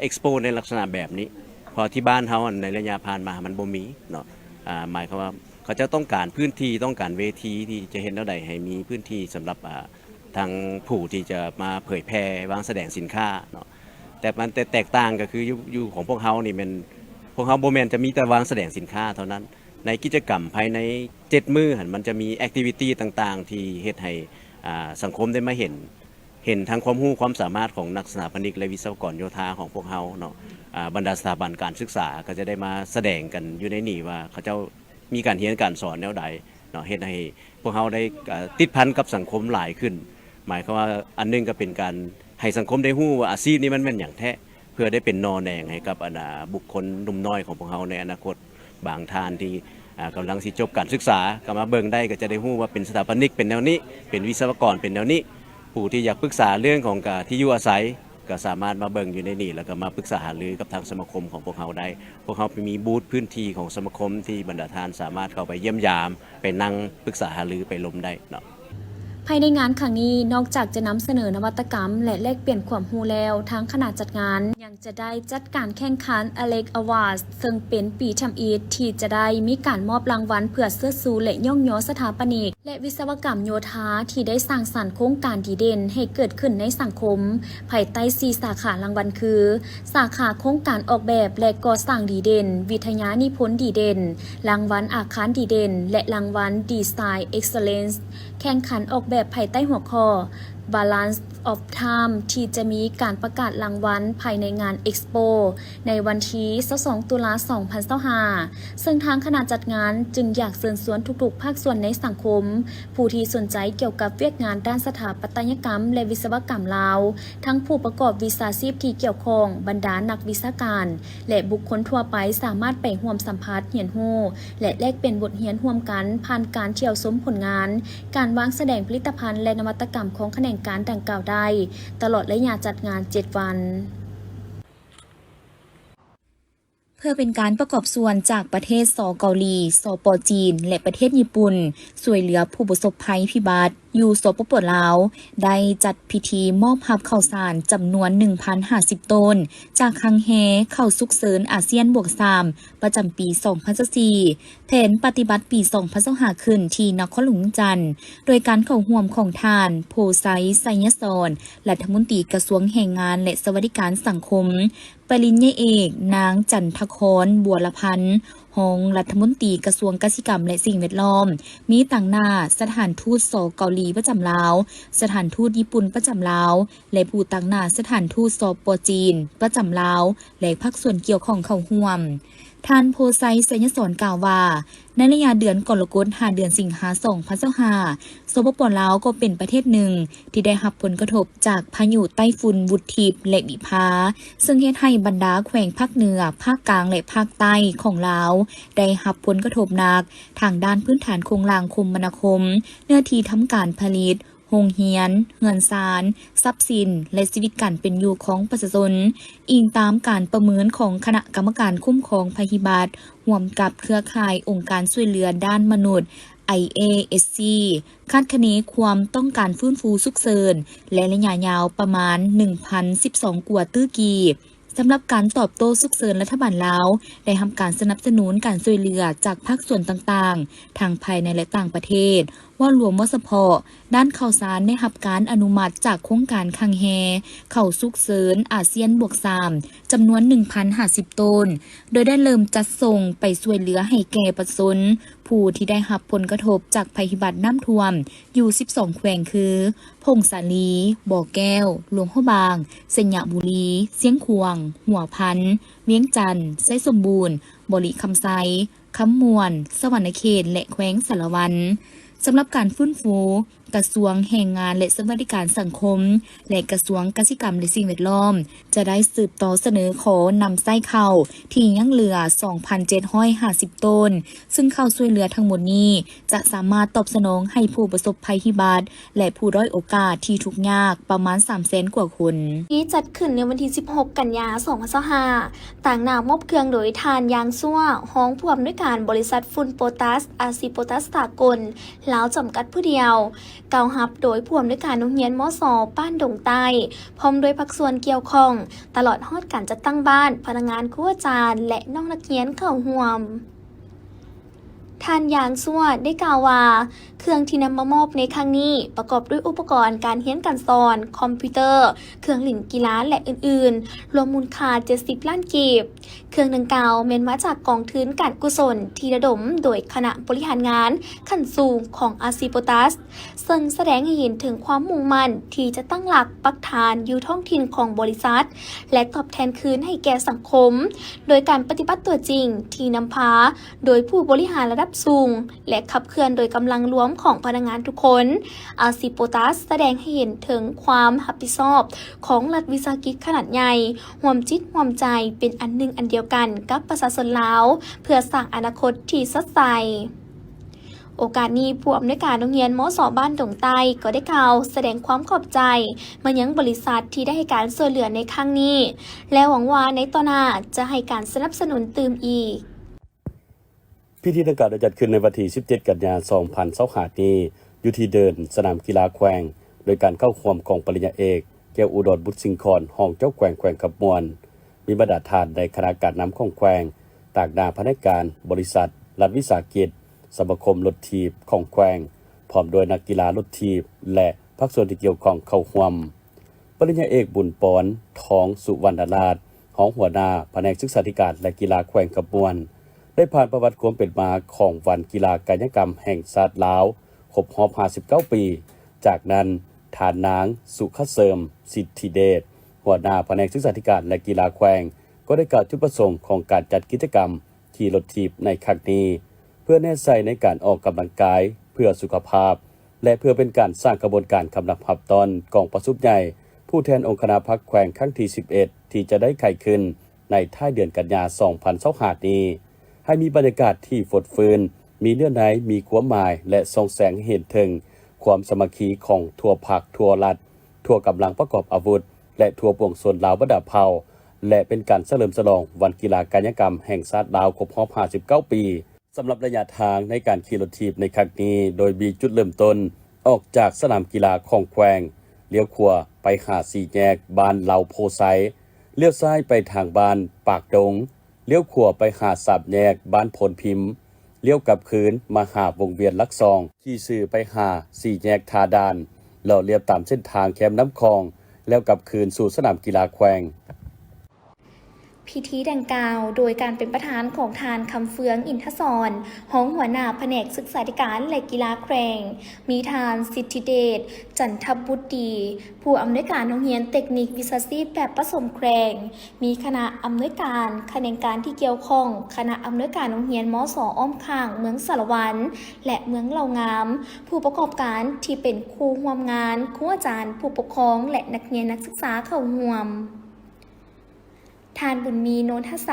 เอ็กซ์โปในลักษณะแบบนี้พอที่บ้านเขาในระยะผ่านมามันบ่มีเนาะหมายความว่าเขาจะต้องการพื้นที่ต้องการเวทีที่จะเห็นแล้วใดให้มีพื้นที่สำหรับทางผู้ที่จะมาเผยแพร่วางแสดงสินค้าเนาะแต่มันแตกต่างก็คืออยู่ของพวกเขานี่มันพวกเขาโบแมนจะมีแต่วางแสดงสินค้าเท่านั้นในกิจกรรมภายใน7 มื้อมันจะมีแอคทิวิตี้ต่างๆที่เฮ็ดให้สังคมได้มาเห็นทั้งความรู้ความสามารถของนักสถาปนิกและวิศวกรโยธาของพวกเขาเนาะบรรดาสถาบันการศึกษาก็จะได้มาแสดงกันอยู่ในนี่ว่าเขาเจ้ามีการเรียนการสอนแนวใดเนาะเฮ็ดให้พวกเขาได้ติดพันกับสังคมหลายขึ้นหมายความว่าอันนึงก็เป็นการให้สังคมได้รู้ว่าอาชีพนี้มันเป็นอย่างแท้เพื่อได้เป็นนอแนงให้กับบุคคลหนุ่มน้อยของพวกเขาในอนาคตบางท่านที่กำลังสิจบการศึกษาก็มาเบิ่งได้ก็จะได้รู้ว่าเป็นสถาปนิกเป็นแนวนี้เป็นวิศวกรเป็นแนวนี้ผู้ที่อยากปรึกษาเรื่องของที่อยู่อาศัยก็สามารถมาเบิ่งอยู่ในนี่แล้วก็มาปรึกษาหารือกับทางสมาคมของพวกเขาได้พวกเขามีบูธพื้นที่ของสมาคมที่บรรดาท่านสามารถเข้าไปเยี่ยมยามไปนั่งปรึกษาหารือไปลมได้เนาะ ภายในงานครั้งนี้นอกจากจะนำเสนอนวัตกรรมและแลกเปลี่ยนความรู้แล้วทั้งขณะจัดงานยังจะได้จัดการแข่งขัน Alex Awards ซึ่งเป็นปีทำอิฐที่จะได้มีการมอบรางวัลเพื่อเสื้อสูและย่องย้อสถาปนิกและวิศวกรรมโยธาที่ได้สร้างสรรค์โครงการดีเด่นให้เกิดขึ้นในสังคมภายใต้4สาขารางวัลคือสาขาโครงการออกแบบและก่อสร้างดีเด่นวิทยานิพนธ์ดีเด่นรางวัลอาคารดีเด่นและรางวัล Design Excellence แข่งขันออกแบบภายใต้หัวข้อ Balance of Time ที่จะมีการประกาศรางวัลภายในงาน Expo ในวันที่22 ตุลาคม 2025ซึ่งทางคณะจัดงานจึงอยากเชิญชวนทุกๆภาคส่วนในสังคมผู้ที่สนใจเกี่ยวกับเวียกงานด้านสถาปัตยกรรมและวิศวกรรมลาวทั้งผู้ประกอบวิชาชีพที่เกี่ยวข้องบรรดานักวิชาการและบุคคลทั่วไปสามารถไปร่วมสัมภาษณ์เรียนรู้และแลกเปลี่ยนบทเรียนร่วมกันผ่านการเที่ยวชมผลงานการวางแสดงผลิตภัณฑ์และนวัตกรรมของแขนงการดังกล่าวได้ตลอดระยะจัดงาน 7 วันเพื่อเป็นการประกอบส่วนจากประเทศสเกาหลีสปจีนและประเทศญี่ปุ่นช่วยเหลือผู้ประสบภัยพิบัติอยู่สปป.ลาวได้จัดพิธีมอบรับข้าวสารจำนวน 1,050 ต้นจากคังแฮเข้าสุกเสริญอาเซียนบวก 3ประจำปี 2024แผนปฏิบัติปี 2025ขึ้นที่นครหลวงจันทน์โดยการเข้าร่วมของทานโพไซไสยศรรัฐมนตรีกระทรวงแรงงานและสวัสดิการสังคมปริญญาเอกนางจันทครบัวละพันธ์รองรัฐมนตรีกระทรวงเกษตรกรรมและสิ่งแวดล้อมมีต่างหน้าสถานทูตสเกาหลีประจำลาวสถานทูตญี่ปุ่นประจำลาวและผู้ต่างหน้าสถานทูตสปจีนประจำลาวและภาคส่วนเกี่ยวข้องเข้าร่วมท่านโพไซไสยศรกล่าวว่าในระยะเดือนกรกฎาคมเดือนสิงหาคม 2025สปป.ลาวก็เป็นประเทศหนึ่งที่ได้รับผลกระทบจากพายุไต้ฝุ่นวุฒิและวิภาซึ่งเฮ็ดให้บรรดาแขวงภาคเหนือภาคกลางและภาคใต้ของลาวได้รับผลกระทบหนักทางด้านพื้นฐานโครงสร้างคมนาคมเนื้อที่ทำการผลิตโรงเรียนเงินศาลทรัพย์สินและชีวิตการเป็นอยู่ของประชาชนอิงตามการประเมินของคณะกรรมการคุ้มครองภัยพิบัติร่วมกับเครือข่ายองค์การช่วยเหลือด้านมนุษย์ IASC คาดคะเนความต้องการฟื้นฟูฉุกเฉินและระยะยาวประมาณ 1,012 กว่าตื้อกีบสำหรับการตอบโต้ฉุกเฉินรัฐบาลลาวได้ทำการสนับสนุนการช่วยเหลือจากภาคส่วนต่างๆทางภายในและต่างประเทศว่ารวมว่าเฉพาะด้านข่าวสารได้รับการอนุมัติจากโครงการคังแฮเข้าฉุกเฉินอาเซียนบวก 3จำนวน 1,050 ต้นโดยได้เริ่มจัดส่งไปช่วยเหลือให้แก่ประชาชนผู้ที่ได้รับผลกระทบจากภัยพิบัติน้ำท่วมอยู่12แขวงคือพงสาลีบ่อแก้วหลวงพ่อบางเสญบุรีเสียงขวงหัวพันเวียงจันทน์ไซสมบูรณ์บริคำไซคำมวนสวรรณเขตและแขวงสารวันสำหรับการฟื้นฟู กระทรวงแรงงานและสวัสดิการสังคมและกระทรวงเกษตรกรรมและสิ่งแวดล้อมจะได้สืบต่อเสนอขอนำไส้ข้าวที่ยังเหลือ 2,750 ต้นซึ่งข้าวช่วยเหลือทั้งหมดนี้จะสามารถตอบสนองให้ผู้ประสบภัยพิบัติและผู้ด้อยโอกาสที่ทุกข์ยากประมาณ 300,000 กว่าคน ที่จัดขึ้นในวันที่ 16 กันยายน 2025 ต่างหน้ามอบเครื่องโดยทานยางซั่วห้องผู้อำนวยการบริษัทฝุ่นโปรตัสอาซีโปรตัสสากลลาวจำกัดผู้เดียวกล่าวรับโดยผู้อำนวยการโรงเรียนมส.บ้านดงใต้พร้อมด้วยภาคส่วนเกี่ยวข้องตลอดฮอดการจัดตั้งบ้านพนักงานครูอาจารย์และน้องนักเรียนเข้าร่วมท่านยางซั่วได้กล่าวว่าเครื่องที่นำมามอบในครั้งนี้ประกอบด้วยอุปกรณ์การเรียนการสอนคอมพิวเตอร์เครื่องเล่นกีฬาและอื่นๆรวมมูลค่า70 ล้านกีบเครื่องดังกล่าวเม็นมาจากกองทุนการกุศลที่ระดมโดยคณะบริหารงานขั้นสูงของอาซีโปตัสซึ่งแสดงให้เห็นถึงความมุ่งมั่นที่จะตั้งหลักปักฐานอยู่ท้องถิ่นของบริษัทและตอบแทนคืนให้แก่สังคมโดยการปฏิบัติตัวจริงที่นำพาโดยผู้บริหารระดับสูงและขับเคลื่อนโดยกำลังรวมของพนักงานทุกคนอาซีโปตัสแสดงให้เห็นถึงความรับผิดชอบของรัฐวิสาหกิจขนาดใหญ่ร่วมจิตร่วมใจเป็นอันหนึ่งอันเดียวกันกับประชาชนลาวเพื่อสร้างอนาคตที่สดใสโอกาสนี้ผู้อำนวยการโรงเรียนมส.บ้านดงใต้ก็ได้กล่าวแสดงความขอบใจมายังบริษัทที่ได้ให้การช่วยเหลือในครั้งนี้และหวังว่าในต่อหน้าจะให้การสนับสนุนเติมอีกพิธีดังกล่าวได้จัดขึ้นในวันที่ 17 กันยายน 2025 นี้อยู่ที่เดินสนามกีฬาแขวงโดยการเข้าร่วมของปริญญาเอกแก้วอุดรบุตรสิงคอนห้องเจ้าแขวงขับมวลมีบรรดาฐานในคณะการนำของแขวงตากหน้าพนักงานบริษัทรัฐวิสาหกิจสมาคมรถถีบของแขวงพร้อมโดยนักกีฬารถถีบและภาคส่วนที่เกี่ยวข้องเข้าร่วมปริญญาเอกบุญปอนทองสุวรรณราชห้องหัวหน้าแผนกศึกษาธิการและกีฬาแขวงขับมวลได้ผ่านประวัติความเป็นมาของวันกีฬากายกรรมแห่งชาติลาวครบรอบ59 ปีจากนั้นฐานนางสุขเสริมสิทธิเดชหัวหน้าแผนกศึกษาธิการและกีฬาแขวงก็ได้กล่าวจุดประสงค์ของการจัดกิจกรรมขี่รถถีบในครั้งนี้เพื่อแน่ใจในการออกกำลังกายเพื่อสุขภาพและเพื่อเป็นการสร้างกระบวนการคำนับหับตอนกองประชุมใหญ่ผู้แทนองค์คณะพรรคแขวงครั้งที่ 11 ที่จะได้ไขขึ้นในท้ายเดือนกันยายน 2025 นี้ให้มีบรรยากาศที่ฟดฟื้นมีเนื้อในมีความหมายและส่องแสงเห็นถึงความสามัคคีของทั่วภาคทั่วรัฐทั่วกำลังประกอบอาวุธและทั่วปวงชนลาวบรรดาเผ่าและเป็นการเฉลิมฉลองวันกีฬากายกรรมแห่งชาติลาวครบรอบ59 ปีสำหรับระยะทางในการขี่รถถีบในครั้งนี้โดยมีจุดเริ่มต้นออกจากสนามกีฬาของแขวงเลี้ยวขวาไปหาสี่แยกบ้านเหลาโพไซเลี้ยวซ้ายไปทางบ้านปากดงเลี้ยวขวาไปหาสามแยกบ้านพลพิมพ์เลี้ยวกลับคืนมาหาวงเวียนลักซองขี่สื่อไปหาสี่แยกทาดานแล้วเลี้ยวตามเส้นทางแคมน้ำคลองแล้วกลับคืนสู่สนามกีฬาแขวงพิธีดังกล่าวโดยการเป็นประธานของทานคำเฟืองอินทศรห้องหัวหน้าแผนกศึกษาธิการและกีฬาแขวงมีทานสิทธิเดชจันทบุตรดีผู้อำนวยการโรงเรียนเทคนิควิชาชีพแบบผสมแขวงมีคณะอำนวยการแขนงการที่เกี่ยวข้องคณะอำนวยการโรงเรียนมส.อ้อมข้างเมืองสารวันและเมืองเหล่างามผู้ประกอบการที่เป็นครูร่วมงานครูอาจารย์ผู้ปกครองและนักเรียนนักศึกษาเข้าร่วมทานบุญมีโนนทไซ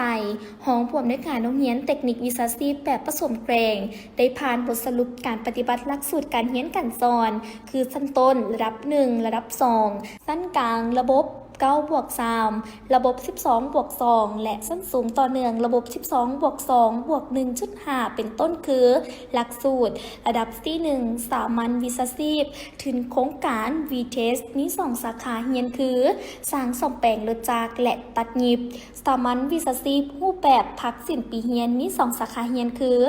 ห้องผู้อำนวยการโรงเรียนเทคนิควิชาชีพแบบผสมแขวงได้ผ่านบทสรุปการปฏิบัติหลักสูตรการเรียนการสอนคือชั้นต้นระดับ1ระดับ2ชั้นกลางระบบ9+3 ระบบ 12+2 และชั้นสูงต่อเนื่องระบบ 12+2+1.5 เป็นต้นคือหลักสูตรระดับที่1สามัญวิชาชีพถึงโครงการ VTES มี2สาขาเรียนคือสร้างซ่อมแปลงรถจักรและตัดหยิบสามัญวิชาชีพรูปแบบพักสิ้นปีเรียนมี2สาขาเรียนคือ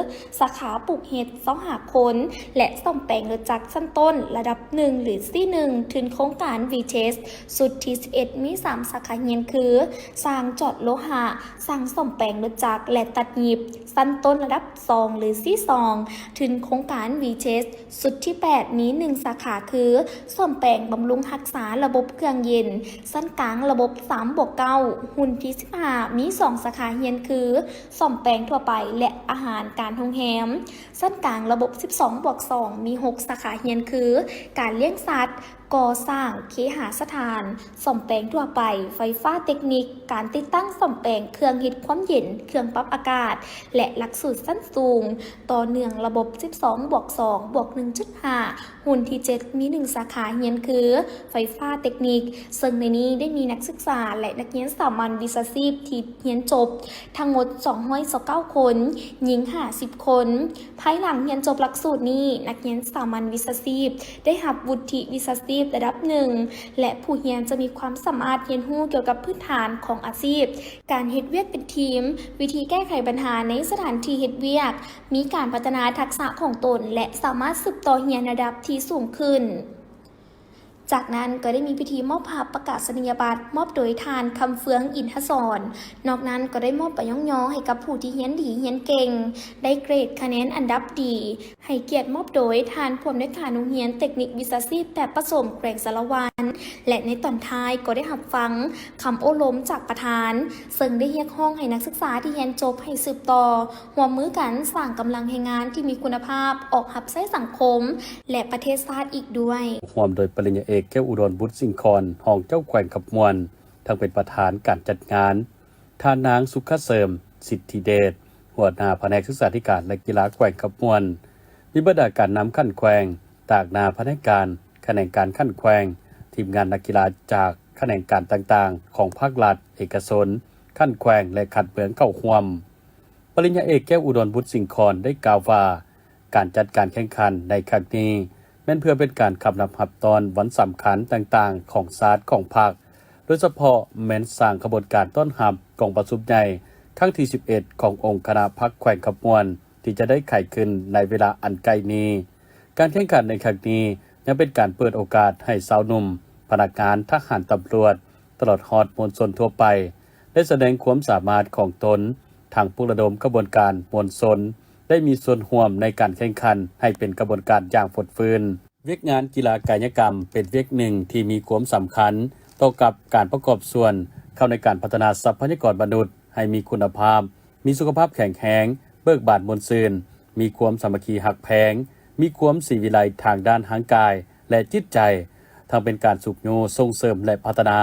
สาขาปลูกเห็ด25 คนและซ่อมแปลงรถจักรชั้นต้นระดับ1หรือที่1ถึงโครงการ VTES สุดที่11 มี3สาขาเรียนคือสร้างจอดโลหะสร้างซ่อมแปลงรถจักรและตัดหยิบสั้นต้นระดับ2หรือ4-2ถึงโครงการ VCHES สุดที่ 8 มี1สาขาคือซ่อมแปลงบำรุงรักษาระบบเครื่องเย็นสั้นกลางระบบ3/9หุ่นที่15มี2สาขาเรียนคือซ่อมแปลงทั่วไปและอาหารการโรงแรมสั้นกลางระบบ12/2มี6สาขาเรียนคือการเลี้ยงสัตว์ก่อสร้างเคหสถานซ่อมแปลงทั่วไปไฟฟ้าเทคนิคการติดตั้งซ่อมแปลงเครื่องเฮ็ดความเย็นเครื่องปรับอากาศและหลักสูตรสั้นสูงต่อเนื่องระบบ12/2/1.5หุ่นที่7มี1สาขาเรียนคือไฟฟ้าเทคนิคซึ่งในนี้ได้มีนักศึกษาและนักเรียนสามัญวิชาชีพที่เรียนจบทั้งหมด229คนหญิง50คนภายหลังเรียนจบหลักสูตรนี้นักเรียนสามัญวิชาชีพได้รับวุฒิวิชาชีพระดับ1และผู้เรียนจะมีความสามารถเรียนรู้เกี่ยวกับพื้นฐานของอาชีพการเฮ็ดเวียกเป็นทีมวิธีแก้ไขปัญหาในสถานที่เฮ็ดเวียกมีการพัฒนาทักษะของตนและสามารถสืบต่อเรียนระดับที่สูงขึ้นจากนั้นก็ได้มีพิธีมอบภาพประกาศนียบัตรมอบโดยทานคำเฟืองอินทศรนอกนั้นก็ได้มอบใบย่องให้กับผู้ที่เรียนดีเรียนเก่งได้เกรดคะแนนอันดับดีให้เกียรติมอบโดยทานผู้อำนวยการโรงเรียนเทคนิควิชาชีพแบบผสมแขวงสารวันและในตอนท้ายก็ได้รับฟังคำโอ้ล้มจากประธานซึ่งได้เรียกร้องให้นักศึกษาที่เรียนจบให้สืบต่อร่วมมือกันสร้างกำลังแรงงานที่มีคุณภาพออกรับใช้สังคมและประเทศชาติอีกด้วยร่วมโดยปริญญาเอกแก้วอุดรบุตรสิงคอนห้องเจ้าแขวงขับมวลทั้งเป็นประธานการจัดงานท่านางสุขเสริมสิทธิเดชหัวหน้าแผนกศึกษาธิการและกีฬาแขวงขับมวลวิบัติการนำขั้นแขวงตากนาแผนกการแขนงการขั้นแขวงทีมงานนักกีฬาจากแขนงการต่างๆของภาครัฐเอกชนขั้นแขวงและขัดเมืองเข้าร่วมปริญญาเอกแก้วอุดรบุตรสิงคอนได้กล่าวว่าการจัดการแข่งขันในครั้งนี้แม้นเพื่อเป็นการขับนำหับตอนวันสำคัญต่างๆของศาสตร์ของภาคโดยเฉพาะแม้นสร้างขบวนการต้อนรับกองประชุมใหญ่ครั้งที่11ขององค์คณะพรรคแขวงขับมวลที่จะได้ไขขึ้นในเวลาอันใกล้นี้การแข่งขันในครั้งนี้ยังเป็นการเปิดโอกาสให้สาวหนุ่มพนักงานทหารตำรวจตลอดฮอดมวลชนทั่วไปได้แสดงความสามารถของตนทางผู้ระดมกระบวนการมวลชนได้มีส่วนร่วมในการแข่งขันให้เป็นกระบวนการอย่างฟดฟื้นเวียกงานกีฬากายกรรมเป็นเวียกหนึ่งที่มีความสำคัญต่อกับการประกอบส่วนเข้าในการพัฒนาทรัพยากรมนุษย์ให้มีคุณภาพมีสุขภาพแข็งแรงเบิกบานมวลซื่นมีความสามัคคีหักแพงมีความศิวิไลทางด้านร่างกายและจิตใจทั้งเป็นการสูบโยส่งเสริมและพัฒนา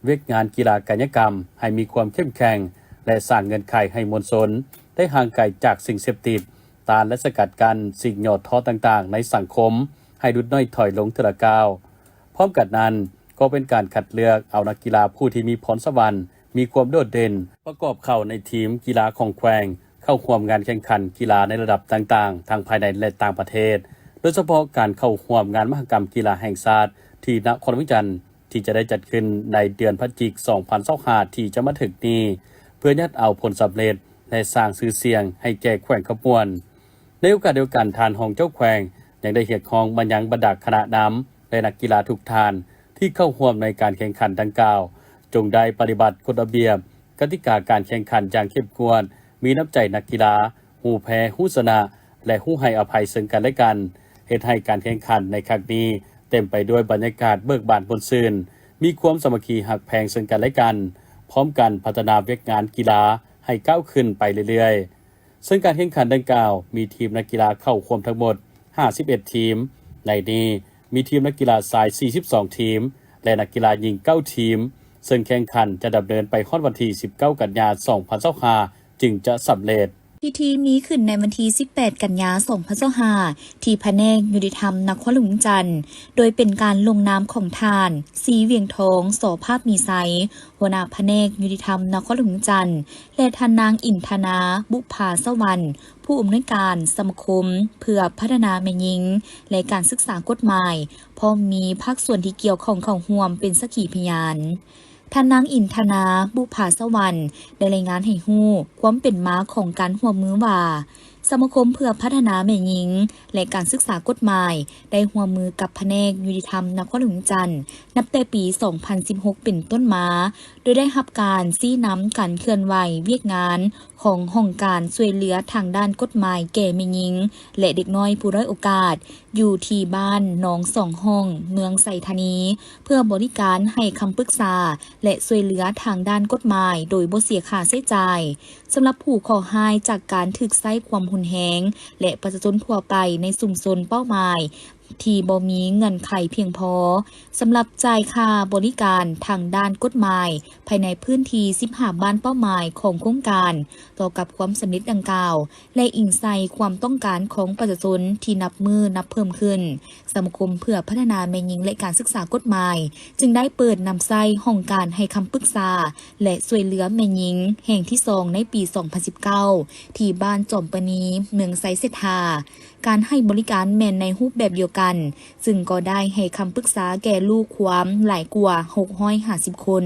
เวียกงานกีฬากายกรรมให้มีความเข้มแข็งและสร้างเงินไขให้มวลชนได้ห่างไกลจากสิ่งเสพติดต้านและสกัดกั้นสิ่งหยอดท้อต่างๆในสังคมให้ดุดน้อยถอยลงทีละก้าวพร้อมกันนั้นก็เป็นการคัดเลือกเอานักกีฬาผู้ที่มีพรสวรรค์มีความโดดเด่นประกอบเข้าในทีมกีฬาของแขวงเข้าร่วมงานแข่งขันกีฬาในระดับต่างๆทั้งภายในและต่างประเทศโดยเฉพาะการเข้าร่วมงานมหกรรมกีฬาแห่งชาติที่นครวิจันทร์ที่จะได้จัดขึ้นในเดือนพฤศจิกายน 2025 ที่จะมาถึงนี้เพื่อยัดเอาผลสำเร็จและสร้างชื่อเสียงให้แก่แขวงขับมวลในโอกาสเดียวกันทานของเจ้าแขวงยังได้เรียกร้องบรรยังบรรดาคณะนำและนักกีฬาทุกท่านที่เข้าร่วมในการแข่งขันดังกล่าวจงได้ปฏิบัติกฎระเบียบกติกาการแข่งขันอย่างเข้มงวดมีน้ำใจนักกีฬาฮู้แพ้ฮู้ชนะและฮู้ให้อภัยซึ่งกันและกันเฮ็ดให้การแข่งขันในครั้งนี้เต็มไปด้วยบรรยากาศเบิกบานบนซื่นมีความสามัคคีหักแพงซึ่งกันและกันพร้อมกันพัฒนาเวียกงานกีฬาให้ก้าวขึ้นไปเรื่อยๆซึ่งการแข่งขันดังกล่าวมีทีมนักกีฬาเข้าร่วมทั้งหมด51 ทีมในนี้มีทีมนักกีฬาชาย42 ทีมและนักกีฬาหญิง9 ทีมซึ่งแข่งขันจะดำเนินไปฮอดวันที่19 กันยายน 2025จึงจะสำเร็จพิธีมีขึ้นในวันที่18 กันยายน 2025ที่แผนกยุติธรรมนครหลวงจันทร์โดยเป็นการลงนามของทานสีเวียงทองโสภาพมีไซหัวหน้าแผนกยุติธรรมนครหลวงจันทร์และทานางอินทนาบุภาสวรรค์ผู้อำนวยการสมาคมเพื่อพัฒนาแม่หญิงและการศึกษากฎหมายพร้อมมีภาคส่วนที่เกี่ยวข้องเข้าร่วมเป็นสักขีพยานท่านนางอินทนาบุภาสวรรค์ได้รายงานให้ฮู้ความเป็นมาของการร่วมมือว่า สมาคมเพื่อพัฒนาแม่หญิงและการศึกษากฎหมายได้ร่วมมือกับแผนกยุติธรรมนครหลวงจันทร์นับแต่ปี 2016 เป็นต้นมาโดยได้รับการซี้นำการเคลื่อนไหวเวียกงานของห้องการช่วยเหลือทางด้านกฎหมายแก่แม่หญิงและเด็กน้อยผู้ด้อยโอกาสอยู่ที่บ้านหนองสองห้องเมืองไสธานีเพื่อบริการให้คำปรึกษาและช่วยเหลือทางด้านกฎหมายโดยบ่เสียค่าใช้จ่ายสำหรับผู้ขอหายจากการถูกใช้ความหุนแหงและประชาชนทั่วไปในชุมชนเป้าหมายที่บ่มีเงินไขเพียงพอสำหรับจ่ายค่าบริการทางด้านกฎหมายภายในพื้นที่15บ้านเป้าหมายของโครงการต่อกับความสำเร็จดังกล่าวและอิงใส่ความต้องการของประชาชนที่นับเพิ่มขึ้นสมาคมเพื่อพัฒนาแม่หญิงและการศึกษากฎหมายจึงได้เปิดนำใส่ห้องการให้คำปรึกษาและช่วยเหลือแม่หญิงแห่งที่2ในปี 2019 ที่บ้านจอมปณีเมืองไสเสถาการให้บริการแม่นในรูปแบบเดียวกันซึ่งก็ได้ให้คำปรึกษาแก่ลูกความหลายกว่า650คน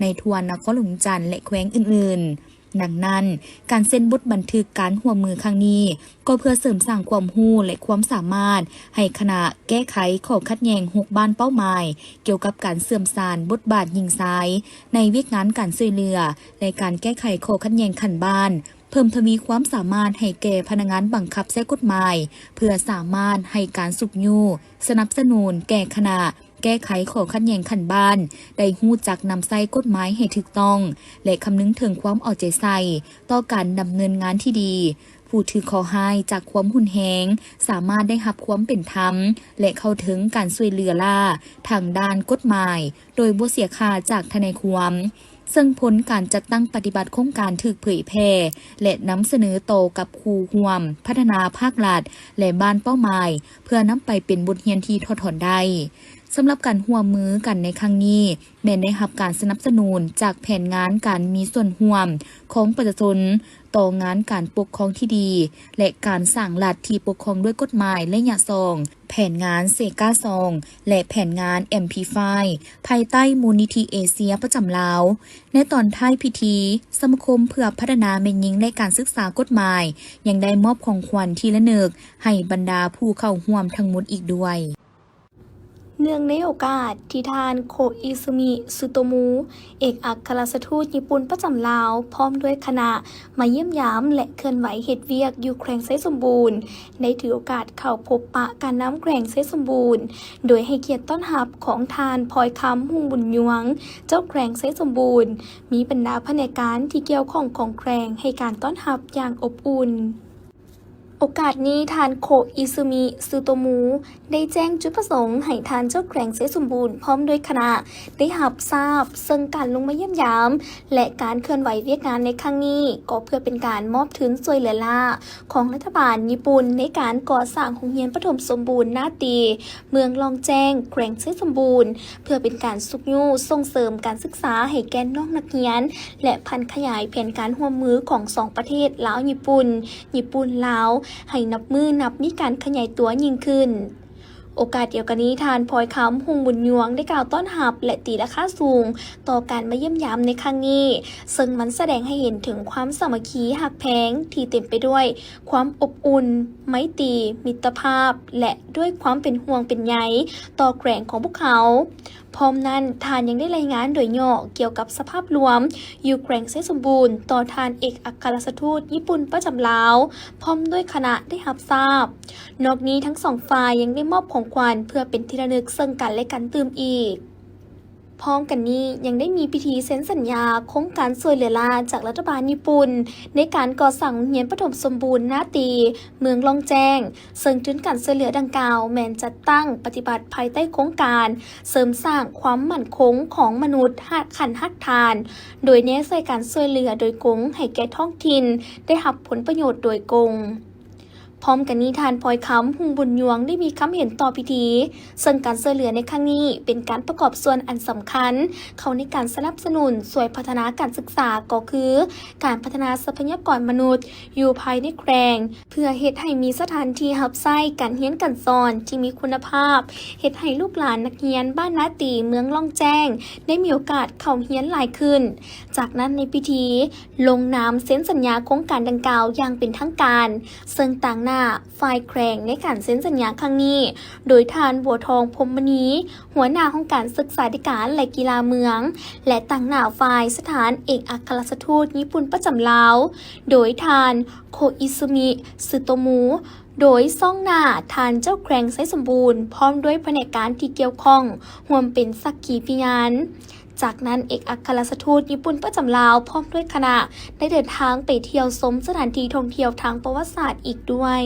ในทั่วนครหลวงจันทร์และแขวงอื่นๆดังนั้นการเซ็นบทบันทึกการร่วมมือครั้งนี้ก็เพื่อเสริมสร้างความรู้และความสามารถให้คณะแก้ไขข้อขัดแย้ง6บ้านเป้าหมายเกี่ยวกับการเสื่อมสารบทบาทหญิงชายในเวียกงานการช่วยเหลือและการแก้ไขข้อขัดแย้งขันบ้านเพิ่มทวีความสามารถให้แก่พนักงานบังคับใช้กฎหมายเพื่อสามารถให้การสุกยู่สนับสนุนแก่คณะแก้ไขข้อขัดแย้งขันบ้านได้ฮู้จักนำใช้กฎหมายให้ถูกต้องและคำนึงถึงความเอาใจใส่ต่อการดำเนินงานที่ดีผู้ถือขอให้จากความหุนแหงสามารถได้รับความเป็นธรรมและเข้าถึงการช่วยเหลือล่าทางด้านกฎหมายโดยบ่เสียค่าจากทนายความซึ่งผลการจัดตั้งปฏิบัติโครงการถูกเผยแพร่และนำเสนอต่อกับครูร่วมพัฒนาภาครัฐและบ้านเป้าหมายเพื่อนำไปเป็นบทเรียนที่ถอดถอนได้สำหรับการร่วมมือกันในครั้งนี้แม้ได้รับการสนับสนุนจากแผนงานการมีส่วนร่วมของประชาชนต่องานการปกครองที่ดีและการสร้างรัฐที่ปกครองด้วยกฎหมายและยะซองแผนงานเซกาซองและแผนงาน MP5 ภายใต้มูลนิธิเอเชียประจำลาวในตอนท้ายพิธีสมาคมเพื่อพัฒนาแม่หญิงและการศึกษากฎหมายยังได้มอบของขวัญที่ระลึกให้บรรดาผู้เข้าร่วมทั้งหมดอีกด้วยเนื่องในโอกาสที่ทานโคอิซุมิซุโตมุเอกอัครราชทูตญี่ปุ่นประจำลาวพร้อมด้วยคณะมาเยี่ยมยามและเคลื่อนไหวเฮ็ดเวียกอยู่แขวงไสสมบูรณ์ได้ถือโอกาสเข้าพบปะการน้ำแขวงไสสมบูรณ์โดยให้เกียรติต้อนรับของทานพลอยคำหุ่งบุญยวงเจ้าแขวงไสสมบูรณ์มีบรรดาแผนกการที่เกี่ยวข้องของแขวงให้การต้อนรับอย่างอบอุ่นโอกาสนี้ทานโคอิซุมิซุโตมุได้แจ้งจุดประสงค์ให้ทานเจ้าแขวงไสสมบูรณ์พร้อมด้วยคณะได้รับทราบซึ่งการลงมาเยี่ยมยามและการเคลื่อนไหวเวียกงานในครั้งนี้ก็เพื่อเป็นการมอบทุนช่วยเหลือล่าของรัฐบาลญี่ปุ่นในการก่อสร้างโรงเรียนประถมสมบูรณ์นาตีเมืองลองแจ้งแขวงไสสมบูรณ์เพื่อเป็นการสุกยู่ส่งเสริมการศึกษาให้แก่น้องนักเรียนและพันขยายแผนการร่วมมือของ2ประเทศลาวญี่ปุ่นลาวให้นับมีการขยายตัวยิ่งขึ้นโอกาสเดียวกันนี้ทานพลอยคำหุ่งบุญยวงได้กล่าวต้อนรับและตีราคาสูงต่อการมาเยี่ยมยามในครั้งนี้ซึ่งมันแสดงให้เห็นถึงความสามัคคีหักแพงที่เต็มไปด้วยความอบอุ่นไมตรีมิตรภาพและด้วยความเป็นห่วงเป็นใยต่อแขวงของพวกเขาพร้อมนั้นทานยังได้รายงานโดยย่อเกี่ยวกับสภาพรวมอยู่แขวงไสสมบูรณ์ต่อทานเอกอัครราชทูตญี่ปุ่นประจำลาวพร้อมด้วยคณะได้รับทราบนอกนี้ทั้งสองฝ่ายยังได้มอบของขวัญเพื่อเป็นที่ระลึกซึ่งกันและกันตื่มอีกพร้อมกันนี้ยังได้มีพิธีเซ็นสัญญาโครงการช่วยเหลือล่าจากรัฐบาลญี่ปุ่นในการก่อสร้างโรงเรียนประถมสมบูรณ์นาตีเมืองลองแจ้งซึ่งทุนการช่วยเหลือดังกล่าวแม้นจัดตั้งปฏิบัติภายใต้โครงการเสริมสร้างความมั่นคงของมนุษย์ขันหักทานโดยเน้นใส่การช่วยเหลือโดยกงให้แก่ท้องถิ่นได้รับผลประโยชน์โดยกง พร้อมกันนี้ทานพลอยคำหุงบุญยวงได้มีคำเห็นต่อพิธีซึ่งการช่วยเหลือในครั้งนี้เป็นการประกอบส่วนอันสำคัญเขาในการสนับสนุนช่วยพัฒนาการศึกษาก็คือการพัฒนาทรัพยากรมนุษย์อยู่ภายในแครงเพื่อเฮ็ดให้มีสถานที่รับใช้การเรียนการสอนที่มีคุณภาพเฮ็ดให้ลูกหลานนักเรียนบ้านนาตีเมืองล่องแจ้งได้มีโอกาสเข้าเรียนหลายขึ้นจากนั้นในพิธีลงนามเซ็นสัญญาโครงการดังกล่าวอย่างเป็นทางการซึ่งต่างหน้าฝ่ายแครงในการเซ็นสัญญาครั้งนี้โดยทานบัวทองพรหมมณีหัวหน้าของการศึกษาธิการและกีฬาเมืองและต่างหน้าฝ่ายสถานเอกอัครราชทูตญี่ปุ่นประจำลาวโดยทานโคอิซุมิซึโตมุโดยซ่องหน้าทานเจ้าแครงไซสมบูรณ์พร้อมด้วยแผนกการที่เกี่ยวข้องร่วมเป็นสักขีพยานจากนั้นเอกอัครราชทูตญี่ปุ่นประจำลาวพร้อมด้วยคณะได้เดินทางไปเที่ยวชมสถานที่ท่องเที่ยวทางประวัติศาสตร์อีกด้วย